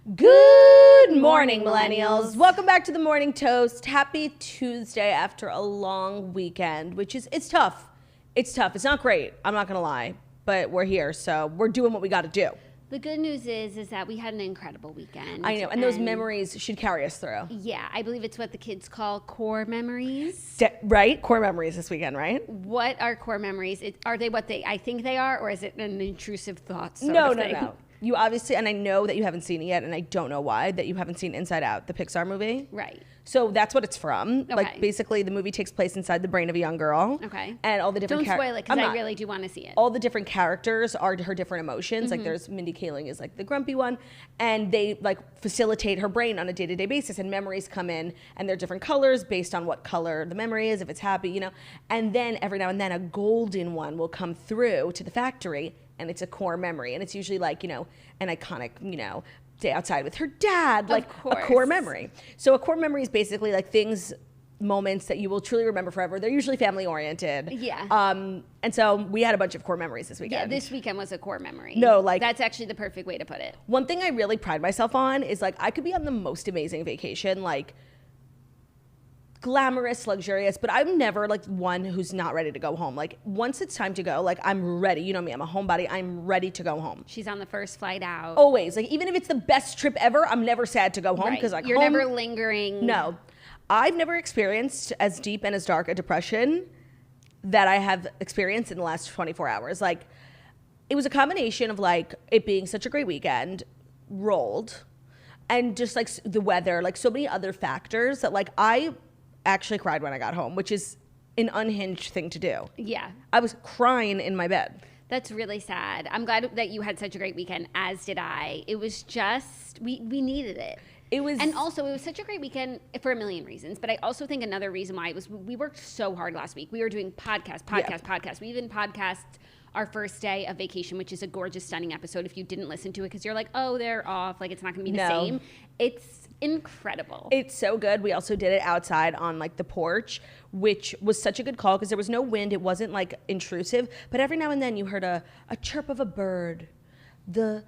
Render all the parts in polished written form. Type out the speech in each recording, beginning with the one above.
Good morning, millennials. Welcome back to the Morning Toast. Happy Tuesday after a long weekend, which is, it's tough. It's tough. It's not great. I'm not going to lie, but we're here. So we're doing what we got to do. The good news is that we had an incredible weekend. I know. And those memories should carry us through. Yeah. I believe it's what the kids call core memories. Right? Core memories this weekend, right? What are core memories? Are they what I think they are, or is it an intrusive thought No. You obviously, and I know that you haven't seen it yet, and I don't know why, that you haven't seen Inside Out, the Pixar movie. Right. So that's what it's from. Okay. Like, basically, the movie takes place inside the brain of a young girl. Okay. And all the different Don't spoil it, because I really do want to see it. All the different characters are her different emotions. Like, there's Mindy Kaling is, like, the grumpy one. And they, like, facilitate her brain on a day-to-day basis. And memories come in, and they're different colors based on what color the memory is, if it's happy, you know. And then, every now and then, a golden one will come through to the factory, and it's a core memory. And it's usually, like, you know, an iconic, you know, day outside with her dad, like a core memory. So a core memory is basically like moments that you will truly remember forever. They're usually family oriented. Yeah. And so we had a bunch of core memories this weekend. Yeah, this weekend was a core memory. No, like, that's actually the perfect way to put it. One thing I really pride myself on is, like, I could be on the most amazing vacation, like glamorous, luxurious, but I'm never like one who's not ready to go home. Like, once it's time to go, like, I'm ready. You know me, I'm a homebody. I'm ready to go home. She's on the first flight out. Always. Like, even if it's the best trip ever, I'm never sad to go home because like you're never lingering. No. I've never experienced as deep and as dark a depression that I have experienced in the last 24 hours. Like, it was a combination of, like, it being such a great weekend, rolled, and just, like, the weather, like, so many other factors that, like, I actually cried when I got home, which is an unhinged thing to do. Yeah. I was crying in my bed. That's really sad. I'm glad that you had such a great weekend, as did I. It was just, we needed it. And also, it was such a great weekend for a million reasons. But I also think another reason why was we worked so hard last week. We were doing podcasts. We even podcast our first day of vacation, which is a gorgeous, stunning episode. If you didn't listen to it, because you're like, oh, they're off. Like, it's not going to be the same. It's incredible. It's so good. We also did it outside on, like, the porch, which was such a good call because there was no wind. It wasn't, like, intrusive. But every now and then you heard a chirp of a bird, the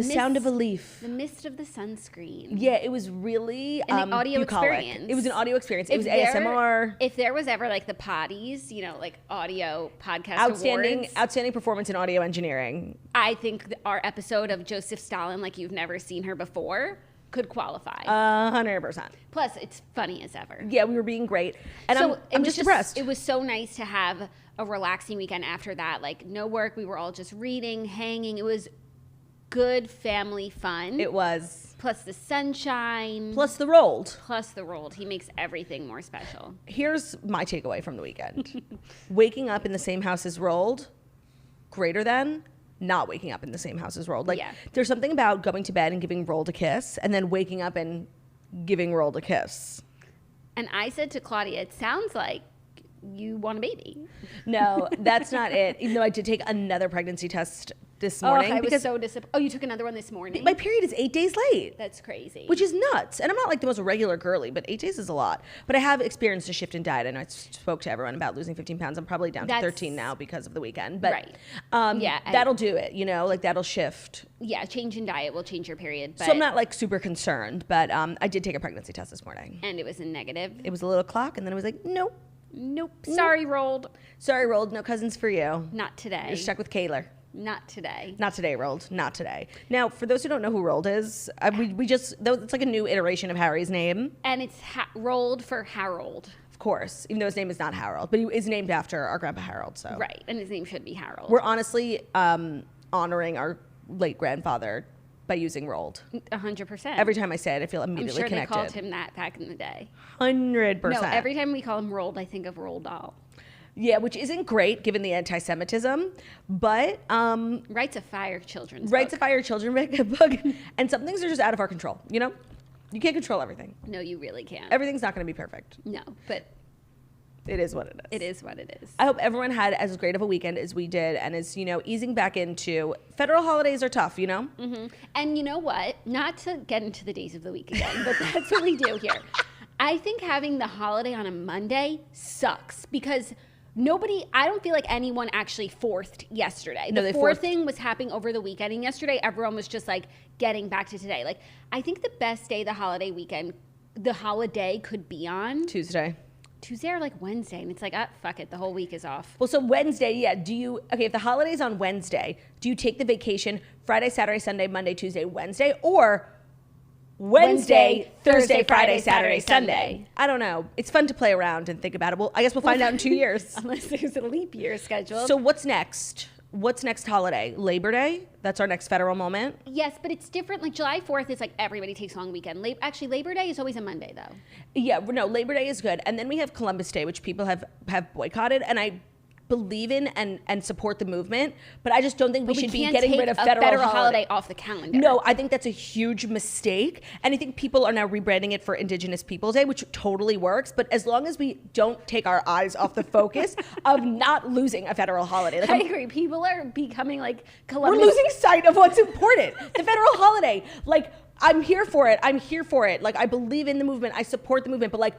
sound of a leaf. The mist of the sunscreen. Yeah, it was really an audio bucolic. experience. It was an audio experience. It was ASMR. If there was ever, like, the potties, you know, like audio podcast awards. Outstanding performance in audio engineering. I think our episode of Joseph Stalin, like you've never seen her before, could qualify. 100%. Plus, it's funny as ever. Yeah, we were being great. And so I'm just depressed. It was so nice to have a relaxing weekend after that. Like, no work. We were all just reading, hanging. It was good family fun. It was. Plus the sunshine. Plus the rolled. He makes everything more special. Here's my takeaway from the weekend. Waking up in the same house as rolled, greater than not waking up in the same house as rolled. Like, there's something about going to bed and giving rolled a kiss and then waking up and giving rolled a kiss. And I said to Claudia, it sounds like you want a baby. No, that's not it. Even though I did take another pregnancy test this morning. I was so disappointed. Oh, you took another one this morning? My period is 8 days late. That's crazy. Which is nuts. And I'm not like the most regular girly, but 8 days is a lot. But I have experienced a shift in diet. I know I spoke to everyone about losing 15 pounds. I'm probably down to 13 now because of the weekend. But that'll do it, you know, like that'll shift. Yeah, change in diet will change your period. But so I'm not like super concerned, but I did take a pregnancy test this morning. And it was a negative? It was a little clock, and then it was like, nope. Sorry, rolled. Sorry, rolled. No cousins for you. Not today. You're stuck with Kayla. Not today. Not today, Rolled. Not today. Now, for those who don't know who Rolled is, it's like a new iteration of Harry's name. And it's Rolled for Harold. Of course, even though his name is not Harold, but he is named after our grandpa Harold. So right, and his name should be Harold. We're honestly honoring our late grandfather by using Rolled. 100%. Every time I say it, I feel immediately connected. I'm sure they called him that back in the day. 100%. No, every time we call him Rolled, I think of Roald Dahl. Yeah, which isn't great given the anti-Semitism, but Rights of Fire children's Rights of Fire children book, and some things are just out of our control. You know, you can't control everything. No, you really can't. Everything's not going to be perfect. No, but it is what it is. It is what it is. I hope everyone had as great of a weekend as we did, and is, you know, easing back into federal holidays are tough, you know. Mm-hmm. And you know what? Not to get into the days of the week again, but that's what we do here. I think having the holiday on a Monday sucks because I don't feel like anyone actually fourthed yesterday. No, the fourthing was happening over the weekend, and yesterday everyone was just like getting back to today. Like, I think the best day the holiday could be on Tuesday or like Wednesday, and it's like, fuck it, the whole week is off. Well, so Wednesday, yeah. If the holiday's on Wednesday, do you take the vacation Friday, Saturday, Sunday, Monday, Tuesday, Wednesday, or Wednesday, Thursday, Friday, Saturday, Sunday? I don't know. It's fun to play around and think about it. Well, I guess we'll find out in 2 years. Unless there's a leap year scheduled. So what's next? What's next holiday? Labor Day? That's our next federal moment? Yes, but it's different. Like July 4th is like everybody takes a long weekend. Actually, Labor Day is always a Monday though. Yeah, no, Labor Day is good. And then we have Columbus Day, which people have boycotted. And I believe in and support the movement, but I just don't think we should be getting rid of federal holiday off the calendar. No, I think that's a huge mistake. And I think people are now rebranding it for Indigenous Peoples Day, which totally works. But as long as we don't take our eyes off the focus of not losing a federal holiday. Like, I agree. People are becoming like Columbus. We're losing sight of what's important. The federal holiday. Like, I'm here for it. Like, I believe in the movement. I support the movement. But like,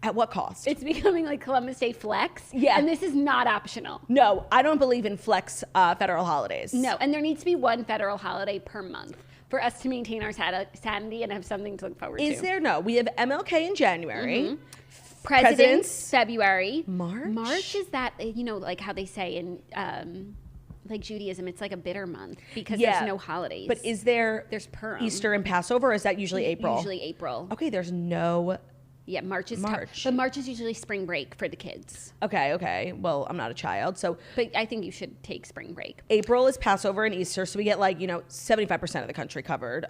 at what cost? It's becoming like Columbus Day flex. Yeah. And this is not optional. No, I don't believe in flex federal holidays. No, and there needs to be one federal holiday per month for us to maintain our sanity and have something to look forward to. Is there? No. We have MLK in January. Mm-hmm. President's February. March is that, like how they say in like Judaism, it's like a bitter month because there's no holidays. But there's Purim. Easter and Passover, or is that usually April? Usually April. Okay, there's no... Yeah, March is tough. But March is usually spring break for the kids. Okay. Well, I'm not a child, so... But I think you should take spring break. April is Passover and Easter, so we get 75% of the country covered.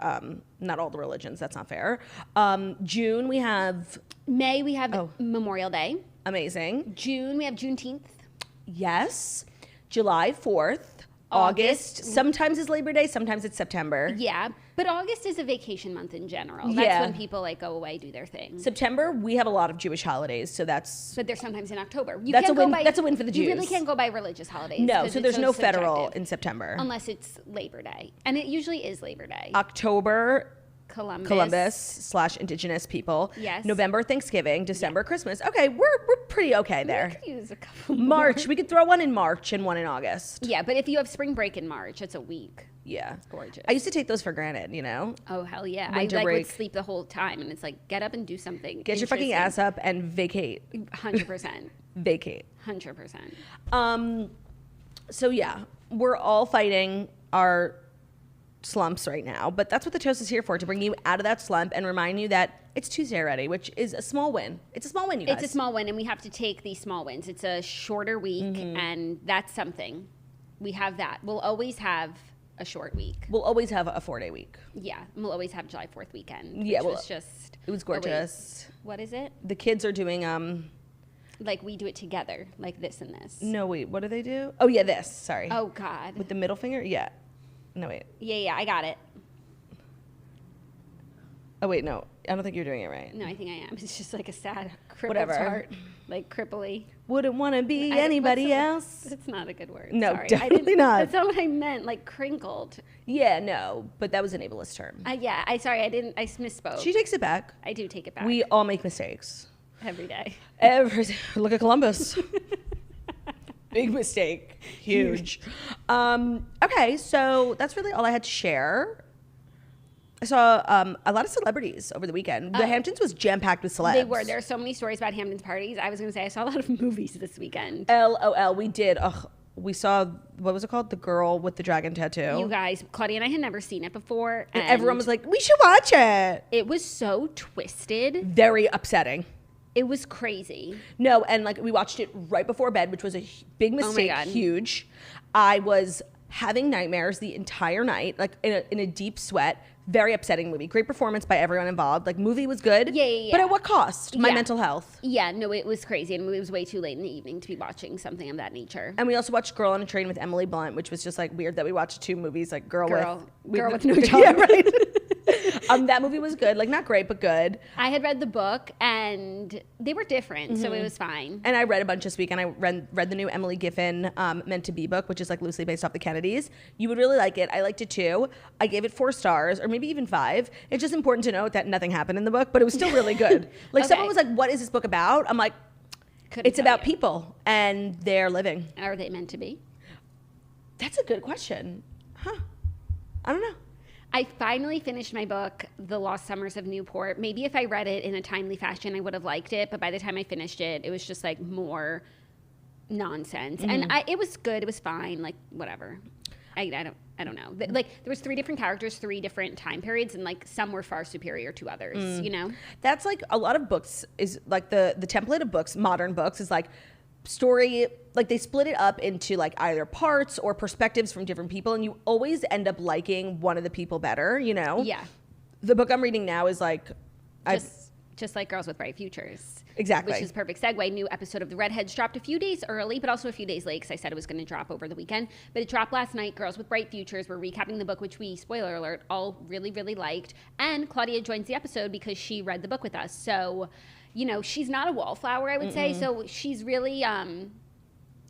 Not all the religions, that's not fair. June, we have... May, we have Memorial Day. Amazing. June, we have Juneteenth. Yes. July 4th. August. Sometimes it's Labor Day, sometimes it's September. Yeah, but August is a vacation month in general. That's when people go away, do their thing. September, we have a lot of Jewish holidays, so that's... But they're sometimes in October. That's a win for the Jews. You really can't go by religious holidays. No, so there's no subjective. federal in September. Unless it's Labor Day. And it usually is Labor Day. October... Columbus/Indigenous people. Yes. November, Thanksgiving. December, Christmas. Okay, we're pretty okay there. We could use a couple March, more. We could throw one in March and one in August. Yeah, but if you have spring break in March, it's a week. Yeah. It's gorgeous. I used to take those for granted, Oh, hell yeah. Winter I break. would sleep the whole time, and it's like, get up and do something. Get your fucking ass up and vacate. 100%. Vacate. 100%. So yeah, we're all fighting our slumps right now, but that's what the toast is here for, to bring you out of that slump and remind you that it's Tuesday already, which is a small win. It's a small win, you guys. It's a small win, and we have to take these small wins. It's a shorter week, and that's something. We have that. We'll always have a short week. We'll always have a 4-day week. Yeah, and we'll always have July 4th weekend. Yeah, it was gorgeous. What is it? The kids are doing like we do it together, like this and this. No, wait, what do they do? Oh yeah, this. Sorry. Oh God. With the middle finger? Yeah. No, wait. Yeah, I got it. Oh, wait, no. I don't think you're doing it right. No, I think I am. It's just like a sad, crippled heart. Like cripply. Wouldn't want to be anybody else. That's not a good word. No, sorry. definitely not. That's not what I meant, like crinkled. Yeah, no, but that was an ableist term. I misspoke. She takes it back. I do take it back. We all make mistakes. Every day. Look at Columbus. Big mistake. Huge. Okay, so that's really all I had to share. I saw a lot of celebrities over the weekend. The Hamptons was jam-packed with celebs. They were. There are so many stories about Hamptons parties. I was going to say I saw a lot of movies this weekend. LOL, we did. We saw, what was it called? The Girl with the Dragon Tattoo. You guys, Claudia and I had never seen it before. And everyone was like, we should watch it. It was so twisted. Very upsetting. It was crazy. No, and we watched it right before bed, which was a big mistake. Oh my God. Huge. I was having nightmares the entire night, in a deep sweat. Very upsetting movie. Great performance by everyone involved. Movie was good. Yeah. But at what cost? My mental health. Yeah, no, it was crazy. And it was way too late in the evening to be watching something of that nature. And we also watched Girl on a Train with Emily Blunt, which was just weird that we watched two movies, Girl with No Job. Yeah, right. That movie was good. Not great, but good. I had read the book, and they were different, so it was fine. And I read a bunch this week, and I read the new Emily Giffin Meant to Be book, which is loosely based off the Kennedys. You would really like it. I liked it too. I gave it 4 stars, or maybe even 5. It's just important to note that nothing happened in the book, but it was still really good. Okay. Someone was like, what is this book about? I'm like, It's about people and their living. Are they meant to be? That's a good question. Huh. I don't know. I finally finished my book, The Lost Summers of Newport. Maybe if I read it in a timely fashion, I would have liked it. But by the time I finished it, it was just like more nonsense. And it was good. It was fine. Like, whatever. I don't know. Like, there was 3 different characters, 3 different time periods, and like some were far superior to others, you know? That's like a lot of books is like the template of books, modern books, is like story, like they split it up into like either parts or perspectives from different people, and you always end up liking one of the people better, you know? Yeah. The book I'm reading now is like just like Girls with Bright Futures. Exactly. Which is a perfect segue. New episode of The Redheads dropped a few days early, but also a few days late because I said it was going to drop over the weekend. But it dropped last night. Girls with Bright Futures. We're recapping the book, which we, spoiler alert, all really, really liked. And Claudia joins the episode because she read the book with us. So, you know, she's not a wallflower, I would say. So she's really...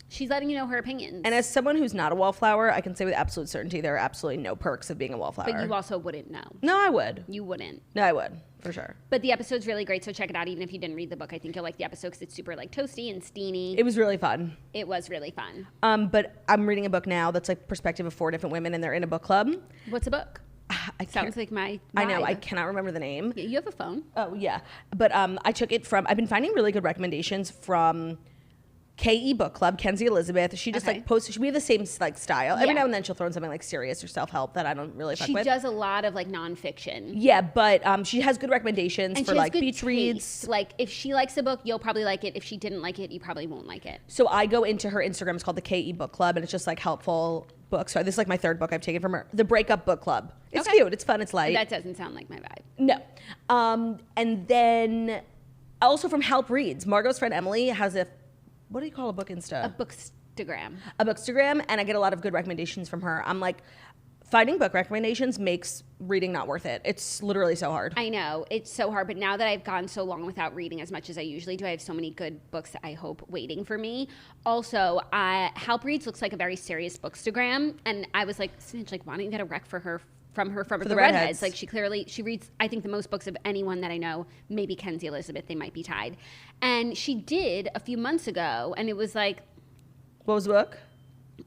she's letting you know her opinions. And as someone who's not a wallflower, I can say with absolute certainty there are absolutely no perks of being a wallflower. But you also wouldn't know. No, I would. You wouldn't. No, I would, for sure. But the episode's really great, so check it out. Even if you didn't read the book, I think you'll like the episode because it's super like toasty and steamy. It was really fun. It was really fun. But I'm reading a book now that's like perspective of 4 different women, and they're in a book club. What's a book? Sounds like my vibe. I know. I cannot remember the name. You have a phone. Oh, yeah. But I took it from... I've been finding really good recommendations from... KE Book Club, Kenzie Elizabeth. She just like posts. We have the same like style. Every now and then she'll throw in something like serious or self-help that I don't really fuck with. She does a lot of like nonfiction. Yeah, but she has good recommendations and for like beach reads. Like if she likes a book, you'll probably like it. If she didn't like it, you probably won't like it. So I go into her Instagram. It's called the KE Book Club, and it's just like helpful books. So this is like my 3rd book I've taken from her. The Breakup Book Club. It's cute. It's fun. It's light. That doesn't sound like my vibe. No. And then also from Help Reads, Margot's friend Emily has a... What do you call a book Insta? A bookstagram. A bookstagram, and I get a lot of good recommendations from her. I'm like, finding book recommendations makes reading not worth it. It's literally so hard. I know. It's so hard, but now that I've gone so long without reading as much as I usually do, I have so many good books that I hope waiting for me. Also, Help Reads looks like a very serious bookstagram, and I was like, Snitch, like, why don't you get a rec for her from the Redheads? Like, she reads, I think, the most books of anyone that I know. Maybe Kenzie Elizabeth, they might be tied. And she did a few months ago, and it was like... What was the book?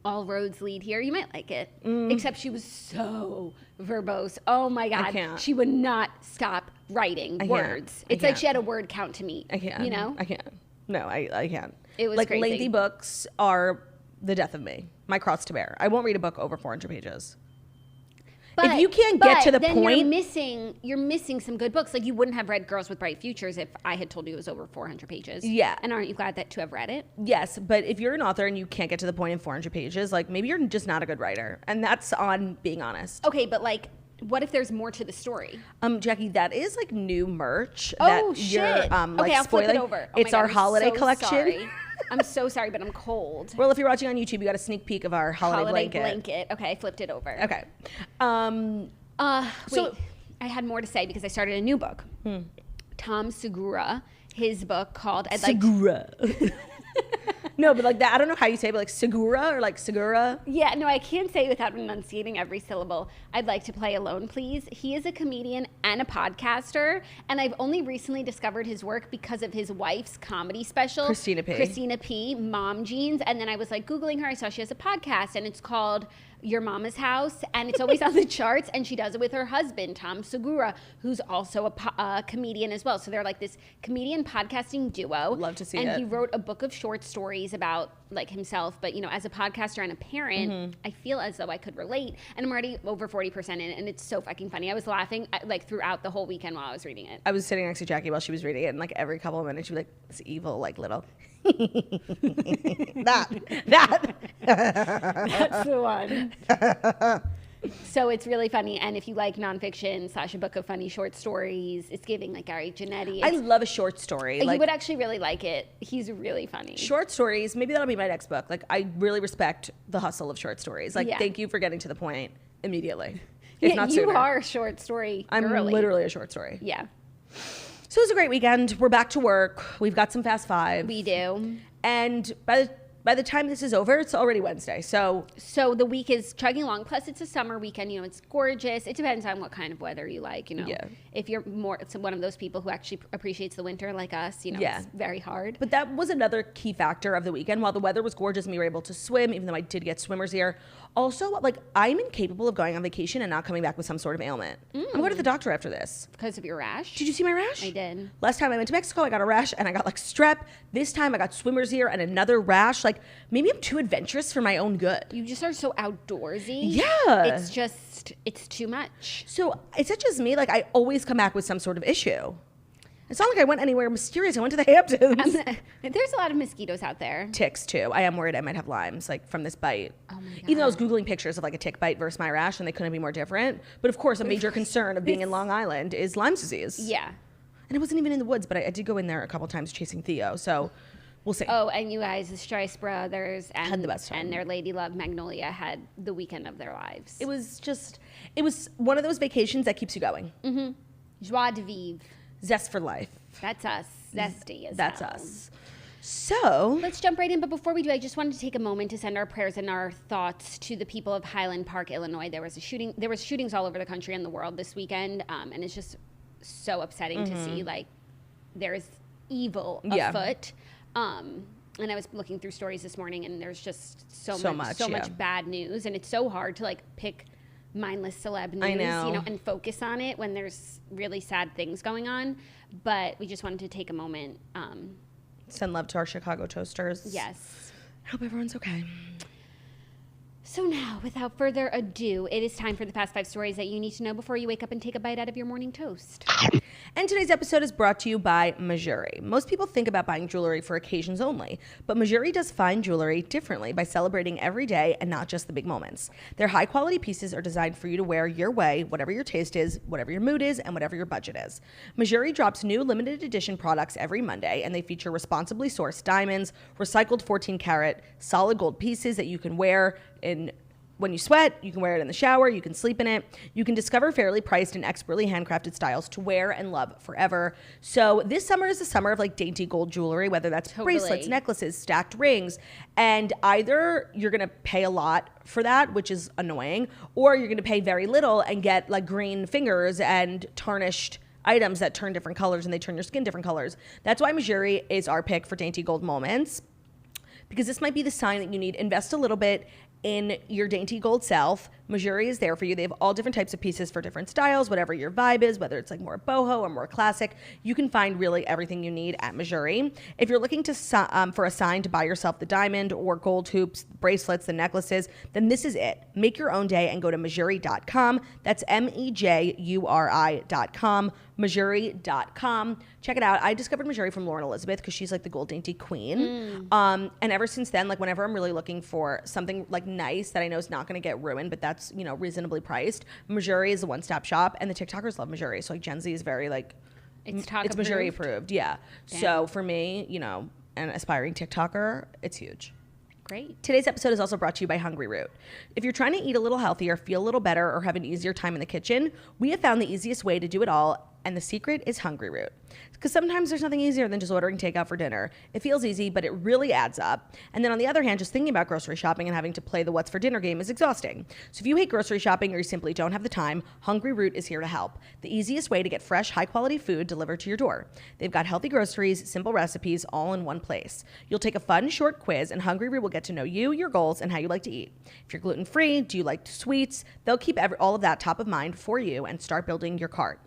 All Roads Lead Here. You might like it. Except she was so verbose. Oh my God. I can't. She would not stop writing words. It's like she had a word count to meet. I can't. You know? I can't. No, I can't. It was like crazy. Lengthy books are the death of me. My cross to bear. I won't read a book over 400 pages. But, if you can't get to the point, you're missing some good books. Like you wouldn't have read Girls with Bright Futures if I had told you it was over 400 pages. Yeah. And aren't you glad to have read it? Yes, but if you're an author and you can't get to the point in 400 pages, like maybe you're just not a good writer, and that's on being honest. Okay, but like, what if there's more to the story? Jackie, that is like new merch. Oh that shit! You're, Okay, I'll flip it over. It's our holiday collection. Sorry. I'm so sorry, but I'm cold. Well, if you're watching on YouTube, you got a sneak peek of our holiday blanket. Okay, I flipped it over. Okay. So I had more to say because I started a new book. Tom Segura, his book called Segura. No, but like that, I don't know how you say it, but like Segura or like Segura. Yeah, no, I can't say it without enunciating every syllable. I'd like to play alone, please. He is a comedian and a podcaster, and I've only recently discovered his work because of his wife's comedy special. Christina P, Mom Jeans. And then I was like Googling her. I saw she has a podcast, and it's called Your Mama's House, and it's always on the charts, and she does it with her husband, Tom Segura, who's also a comedian as well. So they're like this comedian podcasting duo. Love to see it. And it. he wrote a book of short stories about like himself, but you know, as a podcaster and a parent, I feel as though I could relate, and I'm already over 40% in it, and it's so fucking funny. I was laughing like throughout the whole weekend while I was reading it. I was sitting next to Jackie while she was reading it, and like every couple of minutes she'd be like, this evil like little that that's the one. So it's really funny, and if you like nonfiction / a book of funny short stories, it's giving like Gary Janetti. I love a short story. You would actually really like it. He's really funny. Short stories, maybe that'll be my next book. Like I really respect the hustle of short stories. Like thank you for getting to the point immediately. If not sooner. You are a short story girly. I'm literally a short story. Yeah. So it was a great weekend. We're back to work. We've got some Fast Five. We do. And by the time this is over, it's already Wednesday. So the week is chugging along. Plus, it's a summer weekend. You know, it's gorgeous. It depends on what kind of weather you like. You know, if you're more one of those people who actually appreciates the winter like us, you know, it's very hard. But that was another key factor of the weekend. While the weather was gorgeous and we were able to swim, even though I did get swimmer's ear. Also, like, I'm incapable of going on vacation and not coming back with some sort of ailment. I'm going to the doctor after this. Because of your rash? Did you see my rash? I did. Last time I went to Mexico, I got a rash and I got like strep. This time I got swimmer's ear and another rash. Like, maybe I'm too adventurous for my own good. You just are so outdoorsy. Yeah. It's too much. So it's not just me. Like, I always come back with some sort of issue. It's not like I went anywhere mysterious. I went to the Hamptons. There's a lot of mosquitoes out there. Ticks, too. I am worried I might have Lyme's, like, from this bite. Oh, my God. Even though I was Googling pictures of, like, a tick bite versus my rash, and they couldn't be more different. But, of course, a major concern of being in Long Island is Lyme's disease. Yeah. And it wasn't even in the woods, but I did go in there a couple times chasing Theo, so we'll see. Oh, and you guys, the Strice brothers had the best time. And their lady love, Magnolia, had the weekend of their lives. It was one of those vacations that keeps you going. Mm-hmm. Joie de vivre. Zest for life. That's us. Zesty as That's hell. us. So let's jump right in. But before we do, I just wanted to take a moment to send our prayers and our thoughts to the people of Highland Park, Illinois. There was shootings all over the country and the world this weekend, and it's just so upsetting to see. Like, there is evil afoot. And I was looking through stories this morning, and there's just so much bad news, and it's so hard to like pick mindless celeb news, you know, and focus on it when there's really sad things going on. But we just wanted to take a moment. Send love to our Chicago toasters. Yes. Hope everyone's okay. So now, without further ado, it is time for the Fast 5 stories that you need to know before you wake up and take a bite out of your morning toast. And today's episode is brought to you by McNary. Most people think about buying jewelry for occasions only, but McNary does fine jewelry differently by celebrating every day and not just the big moments. Their high-quality pieces are designed for you to wear your way, whatever your taste is, whatever your mood is, and whatever your budget is. McNary drops new limited edition products every Monday, and they feature responsibly sourced diamonds, recycled 14-karat solid gold pieces that you can wear when you sweat, you can wear it in the shower, you can sleep in it. You can discover fairly priced and expertly handcrafted styles to wear and love forever. So this summer is the summer of like dainty gold jewelry, whether that's bracelets, necklaces, stacked rings. And either you're going to pay a lot for that, which is annoying, or you're going to pay very little and get like green fingers and tarnished items that turn different colors and they turn your skin different colors. That's why McNary is our pick for dainty gold moments, because this might be the sign that you need. Invest a little bit in your dainty gold self. McNary is there for you. They have all different types of pieces for different styles, whatever your vibe is, whether it's like more boho or more classic. You can find really everything you need at McNary. If you're looking to for a sign to buy yourself the diamond or gold hoops, bracelets, the necklaces, then this is it. Make your own day and go to McNary.com. That's MEJURI.com. McNary.com. Check it out. I discovered McNary from Lauren Elizabeth because she's like the gold dainty queen. And ever since then, like whenever I'm really looking for something like nice that I know is not going to get ruined, but that's, you know, reasonably priced, McNary is the one-stop shop, and the TikTokers love McNary. So like Gen Z is very like, it's McNary approved. Yeah. Damn. So for me, you know, an aspiring TikToker, it's huge. Great. Today's episode is also brought to you by Hungry Root. If you're trying to eat a little healthier, feel a little better, or have an easier time in the kitchen, we have found the easiest way to do it all, and the secret is Hungry Root. Because sometimes there's nothing easier than just ordering takeout for dinner. It feels easy, but it really adds up. And then on the other hand, just thinking about grocery shopping and having to play the what's for dinner game is exhausting. So if you hate grocery shopping or you simply don't have the time, Hungry Root is here to help. The easiest way to get fresh, high-quality food delivered to your door. They've got healthy groceries, simple recipes, all in one place. You'll take a fun, short quiz, and Hungry Root will get to know you, your goals, and how you like to eat. If you're gluten-free, do you like sweets? They'll keep all of that top of mind for you and start building your cart.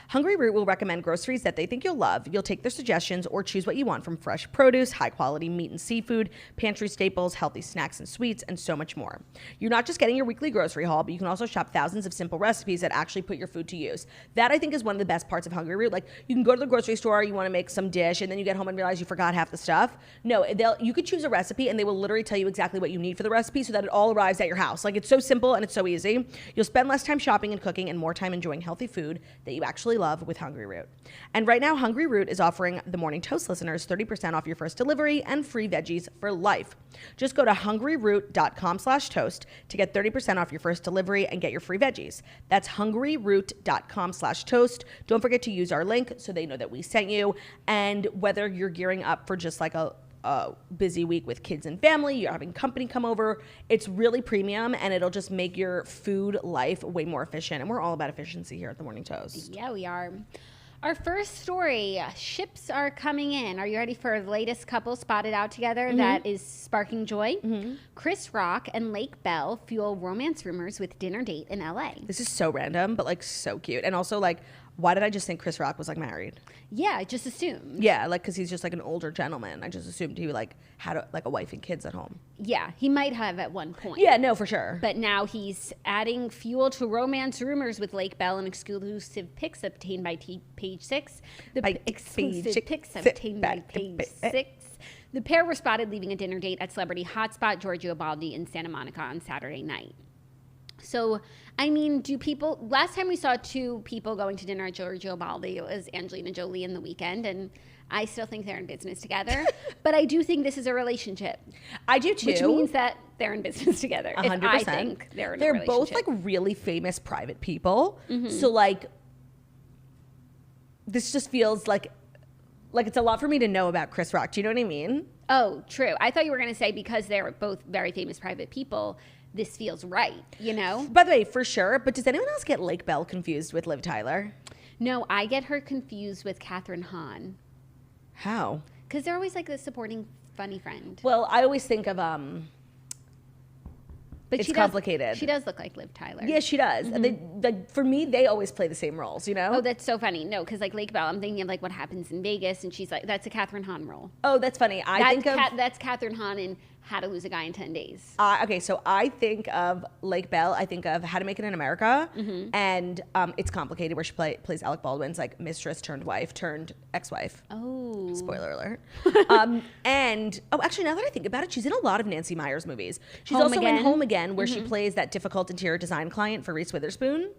Hungry Root will recommend groceries that they think you'll love. You'll take their suggestions or choose what you want, from fresh produce, high-quality meat and seafood, pantry staples, healthy snacks and sweets, and so much more. You're not just getting your weekly grocery haul, but you can also shop thousands of simple recipes that actually put your food to use. That, I think, is one of the best parts of Hungry Root. Like, you can go to the grocery store, you want to make some dish, and then you get home and realize you forgot half the stuff. No, you could choose a recipe, and they will literally tell you exactly what you need for the recipe so that it all arrives at your house. Like, it's so simple and it's so easy. You'll spend less time shopping and cooking and more time enjoying healthy food that you actually love with Hungry Root. And right now, Hungry Root is offering the Morning Toast listeners 30% off your first delivery and free veggies for life. Just go to hungryroot.com/toast to get 30% off your first delivery and get your free veggies. That's hungryroot.com/toast. Don't forget to use our link so they know that we sent you. And whether you're gearing up for just like a a busy week with kids and family, you're having company come over, it's really premium and it'll just make your food life way more efficient. And we're all about efficiency here at the Morning Toast. Yeah, we are. Our first story, ships are coming in. Are you ready for the latest couple spotted out together that is sparking joy? Chris Rock and Lake Bell fuel romance rumors with dinner date in LA. This is so random, but like so cute. And also like, why did I just think Chris Rock was like married? Yeah, I just assumed. Yeah, like because he's just like an older gentleman. I just assumed he like had like a wife and kids at home. Yeah, he might have at one point. Yeah, no, for sure. But now he's adding fuel to romance rumors with Lake Bell and exclusive pics obtained by Page Six. Exclusive pics obtained by Page Six. The pair were spotted leaving a dinner date at celebrity hotspot Giorgio Baldi in Santa Monica on Saturday night. So, I mean, last time we saw two people going to dinner at Giorgio Baldi, it was Angelina Jolie in The Weeknd, and I still think they're in business together. But I do think this is a relationship. I do too. Which means that they're in business together. 100%. I think they're in a relationship. They're both like really famous private people. So like, this just feels like it's a lot for me to know about Chris Rock. Do you know what I mean? Oh, true. I thought you were going to say because they're both very famous private people, this feels right, you know? By the way, for sure. But does anyone else get Lake Bell confused with Liv Tyler? No, I get her confused with Katherine Hahn. How? Because they're always like the supporting funny friend. Well, I always think of but it's complicated. She does look like Liv Tyler. Yeah, she does. And they, like, for me, they always play the same roles, you know? Oh, that's so funny. No, because like Lake Bell, I'm thinking of like What Happens in Vegas, and she's like, that's a Katherine Hahn role. Oh, that's funny. That's Katherine Hahn in How to Lose a Guy in 10 Days. Okay, so I think of Lake Bell. I think of How to Make It in America, and It's Complicated, where she plays Alec Baldwin's like mistress turned wife turned ex-wife. Oh, spoiler alert. And actually, now that I think about it, she's in a lot of Nancy Meyers movies. She's also in Home Again, where she plays that difficult interior design client for Reese Witherspoon.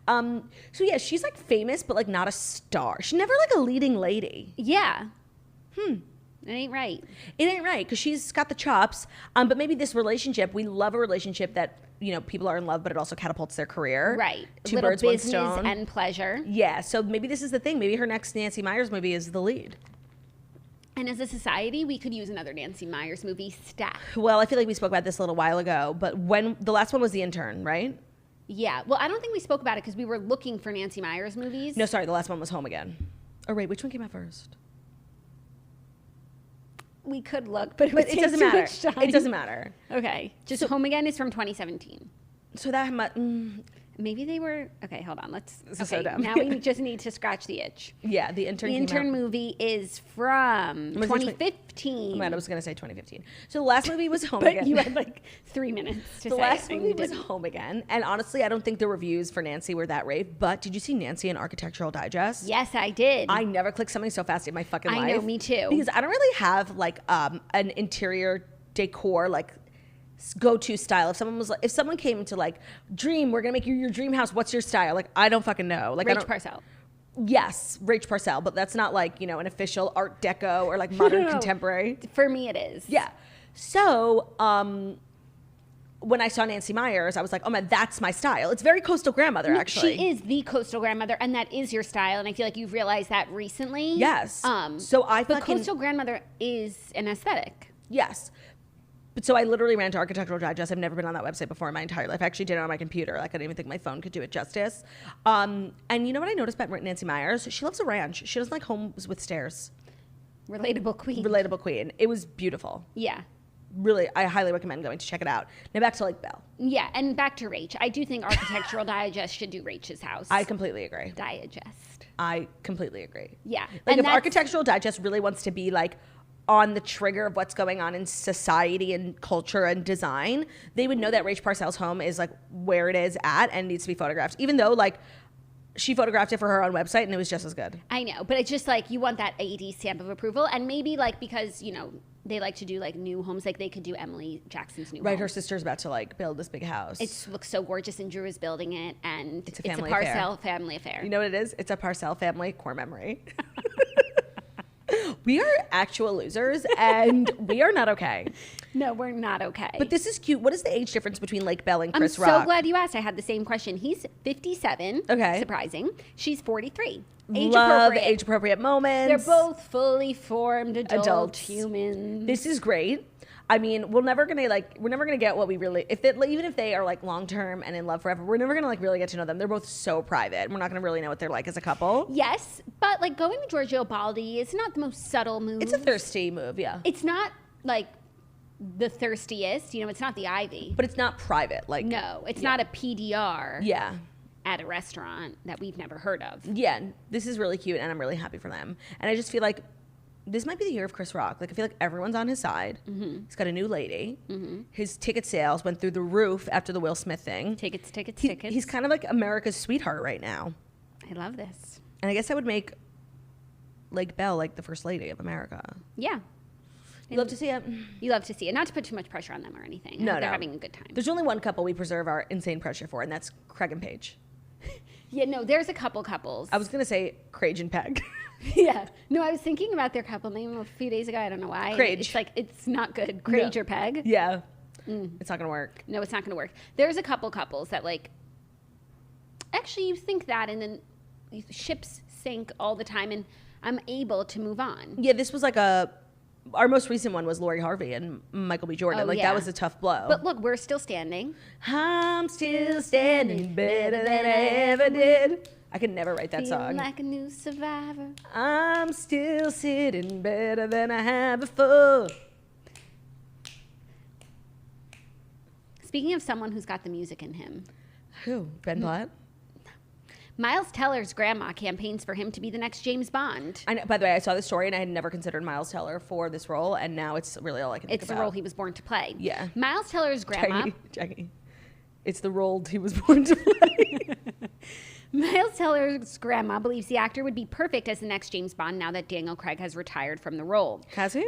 So yeah, she's like famous, but like not a star. She's never like a leading lady. Yeah. It ain't right. It ain't right, because she's got the chops. But maybe this relationship, we love a relationship that, you know, people are in love, but it also catapults their career. Right. Two birds, one business stone. And pleasure. Yeah, so maybe this is the thing. Maybe her next Nancy Meyers movie is the lead. And as a society, we could use another Nancy Meyers movie stat. Well, I feel like we spoke about this a little while ago, but when the last one was The Intern, right? Yeah. Well, I don't think we spoke about it because we were looking for Nancy Meyers movies. No, sorry, the last one was Home Again. Oh, wait, which one came out first? We could look, but it doesn't matter. It doesn't matter. Okay. Just Home Again is from 2017. So that maybe they were. Okay, hold on. This is so dumb. Now we just need to scratch the itch. Yeah, The Intern. The Intern movie is from 2015. Oh man, I was gonna say 2015. So the last movie was Home Again. You had like 3 minutes to say. The last movie was Home Again, and honestly, I don't think the reviews for Nancy were that rave. But did you see Nancy in Architectural Digest? Yes, I did. I never clicked something so fast in my fucking life. I know, me too. Because I don't really have like an interior decor like go-to style. If someone came to like, dream, we're gonna make you your dream house, what's your style? Like, I don't fucking know. Like, Rach Parcell. Yes, Rach Parcell, but that's not like, you know, an official Art Deco or like modern contemporary. For me, it is. Yeah. So when I saw Nancy Meyers, I was like, oh man, that's my style. It's very Coastal Grandmother, actually. She is the Coastal Grandmother, and that is your style. And I feel like you've realized that recently. Yes. But Coastal Grandmother is an aesthetic. Yes. But so I literally ran to Architectural Digest. I've never been on that website before in my entire life. I actually did it on my computer. Like, I didn't even think my phone could do it justice. And you know what I noticed about Nancy Meyers? She loves a ranch. She doesn't like homes with stairs. Relatable queen. Relatable queen. It was beautiful. Yeah. Really, I highly recommend going to check it out. Now back to Lake Bell. Yeah, and back to Rach. I do think Architectural Digest should do Rach's house. I completely agree. Digest. I completely agree. Yeah. Like, if Architectural Digest really wants to be like on the trigger of what's going on in society and culture and design, they would know that Rach Parcell's home is like where it is at and needs to be photographed. Even though like she photographed it for her own website and it was just as good. I know, but it's just like you want that AD stamp of approval, and maybe like because, you know, they like to do like new homes, like they could do Emily Jackson's new home. Right, her sister's about to like build this big house. It looks so gorgeous, and Drew is building it, and it's a Parcell family affair. You know what it is? It's a Parcell family core memory. We are actual losers, and we are not okay. No, we're not okay. But this is cute. What is the age difference between Lake Bell and Chris Rock? I'm so glad you asked. I had the same question. He's 57. Okay. Surprising. She's 43. Love age appropriate moments. They're both fully formed adult humans. This is great. I mean, we're never gonna get what we really, even if they are like long term and in love forever, we're never gonna like really get to know them. They're both so private. We're not gonna really know what they're like as a couple. Yes, but like going with Giorgio Baldi is not the most subtle move. It's a thirsty move, yeah. It's not like the thirstiest, it's not the Ivy. But it's not private. Like no, it's not a PDR. Yeah. At a restaurant that we've never heard of. Yeah, this is really cute, and I'm really happy for them. And I just feel like this might be the year of Chris Rock. Like, I feel like everyone's on his side. Mm-hmm. He's got a new lady. Mm-hmm. His ticket sales went through the roof after the Will Smith thing. Tickets. He's kind of like America's sweetheart right now. I love this. And I guess I would make Lake Bell like the first lady of America. Yeah. You love to see it? You love to see it. Not to put too much pressure on them or anything. They're having a good time. There's only one couple we preserve our insane pressure for, and that's Craig and Paige. Yeah, no, there's a couple couples. I was going to say Craig and Peg. Yeah. No, I was thinking about their couple name a few days ago. I don't know why. Craig. It's like, it's not good. Craig or Peg. Yeah. It's not going to work. No, it's not going to work. There's a couple couples that like, actually you think that and then ships sink all the time and I'm able to move on. Yeah, this was like our most recent one was Lori Harvey and Michael B. Jordan. That was a tough blow. But look, we're still standing. I'm still standing better than I ever did. I could never write that song. Like a new survivor. I'm still sitting better than I have before. Speaking of someone who's got the music in him. Who? Ben Platt? Miles Teller's grandma campaigns for him to be the next James Bond. I know, by the way, I saw this story and I had never considered Miles Teller for this role, and now it's really all I can think about. It's the role he was born to play. Yeah. Miles Teller's grandma... Jackie. It's the role he was born to play. Miles Teller's grandma believes the actor would be perfect as the next James Bond now that Daniel Craig has retired from the role. Has he?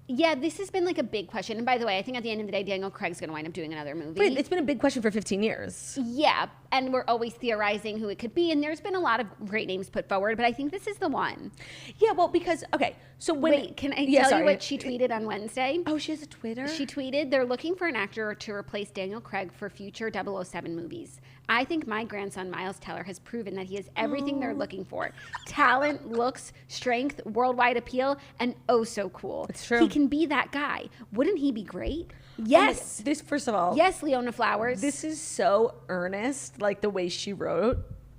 Yeah, this has been like a big question. And by the way, I think at the end of the day, Daniel Craig's going to wind up doing another movie. But it's been a big question for 15 years. Yeah, and we're always theorizing who it could be. And there's been a lot of great names put forward, but I think this is the one. Yeah, well, because, okay, so when... Wait, can I tell you what she tweeted on Wednesday? Oh, she has a Twitter? She tweeted, they're looking for an actor to replace Daniel Craig for future 007 movies. I think my grandson, Miles Teller, has proven that he has everything they're looking for. Talent, looks, strength, worldwide appeal, and oh so cool. It's true. He can be that guy. Wouldn't he be great? Yes. This, first of all... Yes, Leona Flowers. This is so earnest, like the way she wrote.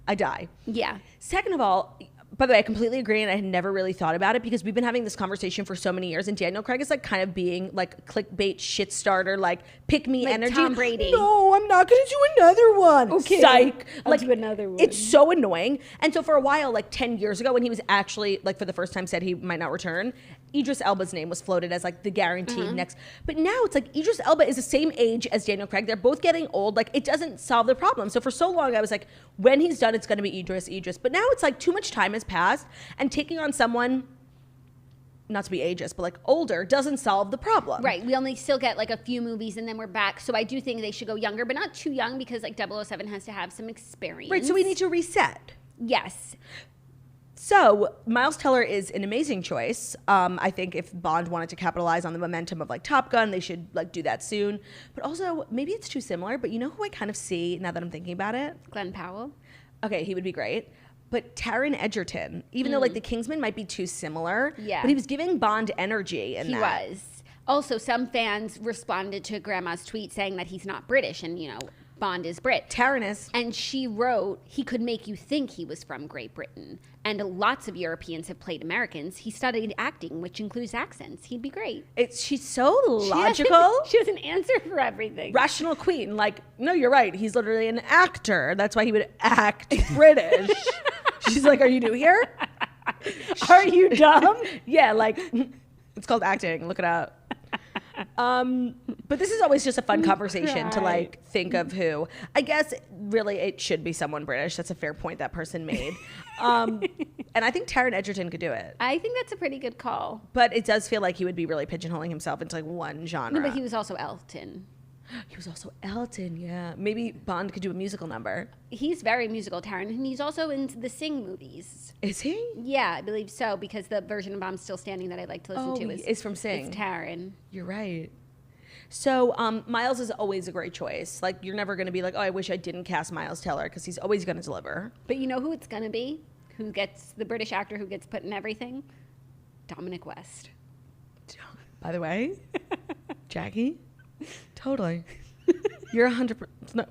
I die. Yeah. Second of all... By the way, I completely agree, and I had never really thought about it because we've been having this conversation for so many years, and Daniel Craig is like kind of being like clickbait shit starter, like pick me like energy. Tom Brady. No, I'm not going to do another one. Okay, psych. I'll do another one. It's so annoying. And so for a while, like 10 years ago, when he was actually like for the first time said he might not return, Idris Elba's name was floated as like the guaranteed next. But now it's like Idris Elba is the same age as Daniel Craig. They're both getting old. Like it doesn't solve the problem. So for so long, I was like, when he's done, it's going to be Idris. But now it's like too much time has passed, and taking on someone, not to be ageist, but like older, doesn't solve the problem. Right. We only still get like a few movies and then we're back. So I do think they should go younger, but not too young because like 007 has to have some experience. Right. So we need to reset. Yes. So Miles Teller is an amazing choice. I think if Bond wanted to capitalize on the momentum of like Top Gun, they should like do that soon. But also maybe it's too similar, but you know who I kind of see now that I'm thinking about it? Glenn Powell. Okay, he would be great. But Taron Egerton, even though like the Kingsman might be too similar, but he was giving Bond energy in that. He was. Also, some fans responded to Grandma's tweet saying that he's not British and, Bond is Brit. Taron is. And she wrote, he could make you think he was from Great Britain. And lots of Europeans have played Americans. He studied acting, which includes accents. He'd be great. She's so logical. She has an answer for everything. Rational queen. Like, no, you're right. He's literally an actor. That's why he would act British. She's like, are you new here? Are you dumb? Yeah, like, it's called acting. Look it up. But this is always just a fun conversation to like think of who. I guess really it should be someone British. That's a fair point that person made. And I think Taron Egerton could do it. I think that's a pretty good call. But it does feel like he would be really pigeonholing himself into like one genre. No, but he was also Elton. He was also Elton, yeah. Maybe Bond could do a musical number. He's very musical, Taron, and he's also in the Sing movies. Is he? Yeah, I believe so, because the version of I'm Still Standing that I like to listen to is from Sing. It's Taron. You're right. So Miles is always a great choice. Like, you're never going to be like, oh, I wish I didn't cast Miles Teller, because he's always going to deliver. But you know who it's going to be? Who gets the British actor who gets put in everything? Dominic West. By the way, Jackie, totally. You're 100%. No,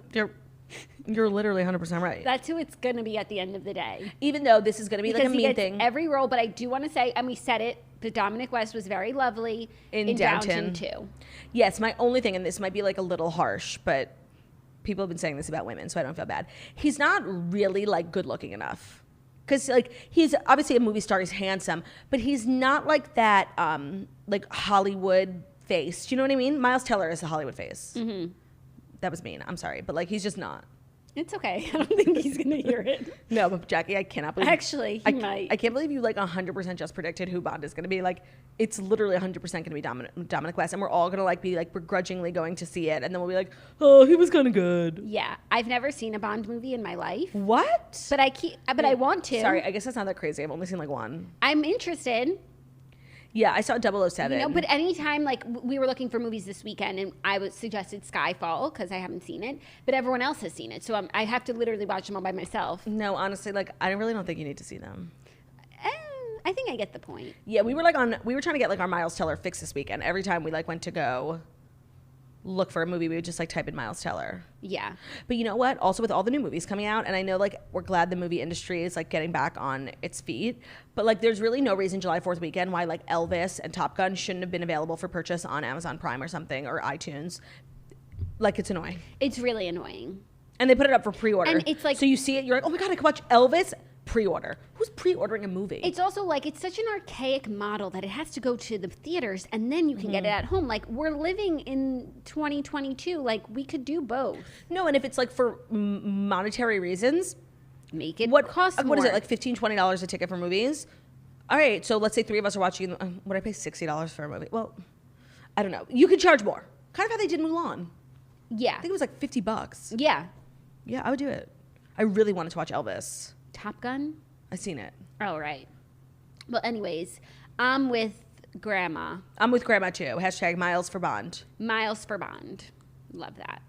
you're literally 100% right. That's who it's going to be at the end of the day. Even though this is going to be because like a mean thing. Every role, but I do want to say, and we said it, but Dominic West was very lovely in Downton too. Yes, my only thing, and this might be like a little harsh, but people have been saying this about women, so I don't feel bad. He's not really like good looking enough. Because like he's obviously a movie star, he's handsome, but he's not like that like Hollywood face. Do you know what I mean? Miles Teller is a Hollywood face. Mm-hmm. That was mean. I'm sorry, but like he's just not. It's okay. I don't think he's going to hear it. No, but Jackie, I cannot believe. Actually, he might. I can't believe you like 100% just predicted who Bond is going to be. Like, it's literally 100% going to be Dominic West, and we're all going to like be like begrudgingly going to see it, and then we'll be like, oh, he was kind of good. Yeah, I've never seen a Bond movie in my life. What? But I want to. Sorry, I guess that's not that crazy. I've only seen like one. I'm interested. Yeah, I saw 007. You know, but anytime, like, we were looking for movies this weekend, and I was suggested Skyfall, because I haven't seen it, but everyone else has seen it, so I have to literally watch them all by myself. No, honestly, like, I really don't think you need to see them. I think I get the point. Yeah, we were trying to get, like, our Miles Teller fix this weekend. Every time we, like, went to go look for a movie, we would just like type in Miles Teller. Yeah. But you know what? Also with all the new movies coming out, and I know like we're glad the movie industry is like getting back on its feet, but like there's really no reason July 4th weekend why like Elvis and Top Gun shouldn't have been available for purchase on Amazon Prime or something, or iTunes. Like, it's annoying. It's really annoying. And they put it up for pre-order. And it's like, so you see it, you're like, oh my God, I can watch Elvis. Pre-order. Who's pre-ordering a movie? It's also like, it's such an archaic model that it has to go to the theaters and then you can get it at home. Like, we're living in 2022. Like, we could do both. No, and if it's like for monetary reasons, make it cost more. What is it, like $15, $20 a ticket for movies? All right, so let's say three of us are watching. Would I pay $60 for a movie? Well, I don't know. You could charge more. Kind of how they did Mulan. Yeah. I think it was like $50. Yeah. Yeah, I would do it. I really wanted to watch Elvis. Top Gun? I've seen it. Oh, right. Well, anyways, I'm with Grandma. I'm with Grandma too. Hashtag Miles for Bond. Miles for Bond. Love that.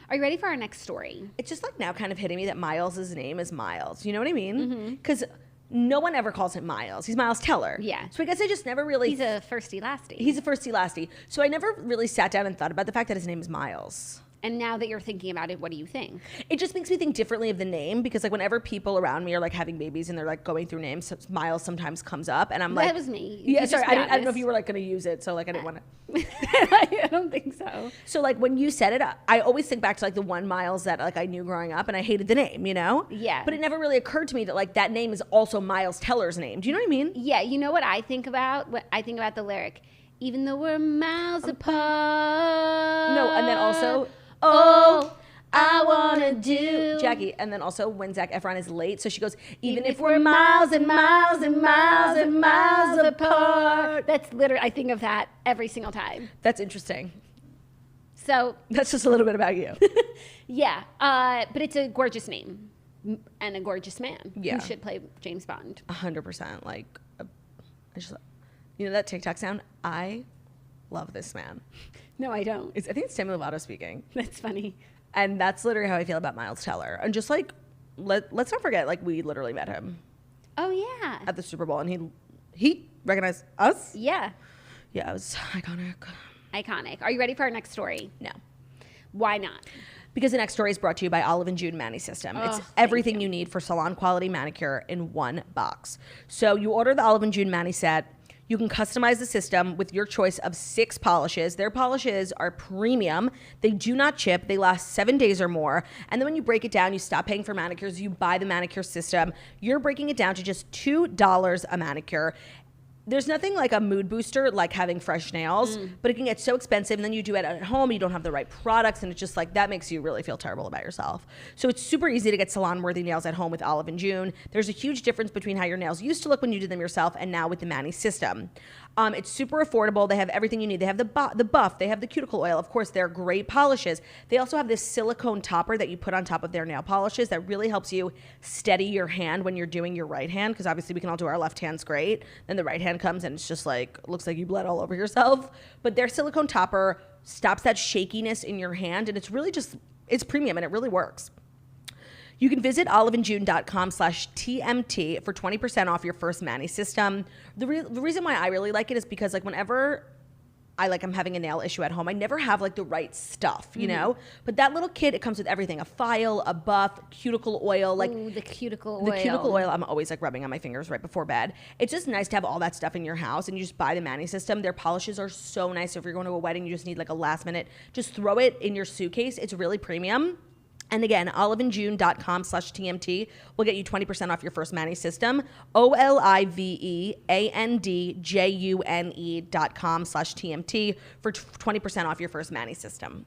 Are you ready for our next story? It's just like now kind of hitting me that Miles' name is Miles. You know what I mean? Because no one ever calls him Miles. He's Miles Teller. Yeah. So I guess I just never really... He's a firsty lasty. He's a firsty lasty. So I never really sat down and thought about the fact that his name is Miles. And now that you're thinking about it, what do you think? It just makes me think differently of the name, because like whenever people around me are like having babies and they're like going through names, so Miles sometimes comes up, and I'm like, that was me. Yeah, sorry, I don't know if you were like going to use it, so like I didn't want to. I don't think so. So like when you said it, I always think back to like the one Miles that like I knew growing up, and I hated the name, you know? Yeah. But it never really occurred to me that like that name is also Miles Teller's name. Do you know what I mean? Yeah. You know what I think about? I think about the lyric, even though we're miles apart. No, and then also. Oh, I wanna do, Jackie. And then also when Zac Efron is late, so she goes, even if we're miles and miles and miles and miles apart. That's literally, I think of that every single time. That's interesting. So that's just a little bit about you. Yeah, but it's a gorgeous name and a gorgeous man who should play James Bond. 100%. Like, I just, you know that TikTok sound? I love this man. No, I don't. I think it's Demi Lovato speaking. That's funny. And that's literally how I feel about Miles Teller. And just like, let's not forget, like we literally met him. Oh yeah. At the Super Bowl, and he recognized us. Yeah. Yeah, it was iconic. Iconic. Are you ready for our next story? No. Why not? Because the next story is brought to you by Olive & June Mani System. It's everything you need for salon quality manicure in one box. So you order the Olive & June Mani set. You can customize the system with your choice of 6 polishes. Their polishes are premium. They do not chip. They last 7 days or more. And then when you break it down, you stop paying for manicures. You buy the manicure system. You're breaking it down to just $2 a manicure. There's nothing like a mood booster like having fresh nails, but it can get so expensive, and then you do it at home, you don't have the right products, and it's just like that makes you really feel terrible about yourself. So it's super easy to get salon-worthy nails at home with Olive & June. There's a huge difference between how your nails used to look when you did them yourself and now with the Mani system. It's super affordable. They have everything you need. They have the buff. They have the cuticle oil. Of course, they're great polishes. They also have this silicone topper that you put on top of their nail polishes that really helps you steady your hand when you're doing your right hand, because obviously we can all do our left hands great. Then the right hand comes and it's just like, looks like you bled all over yourself. But their silicone topper stops that shakiness in your hand, and it's really just, it's premium, and it really works. You can visit oliveandjune.com/TMT for 20% off your first Mani system. The reason why I really like it is because like whenever I'm having a nail issue at home, I never have like the right stuff, you know? But that little kit, it comes with everything: a file, a buff, cuticle oil. Like, ooh, the cuticle oil. The cuticle oil, I'm always like rubbing on my fingers right before bed. It's just nice to have all that stuff in your house, and you just buy the Mani system. Their polishes are so nice. So if you're going to a wedding, you just need like a last minute, just throw it in your suitcase. It's really premium. And again, oliveandjune.com/TMT will get you 20% off your first Mani system. oliveandjune.com/TMT for 20% off your first Mani system.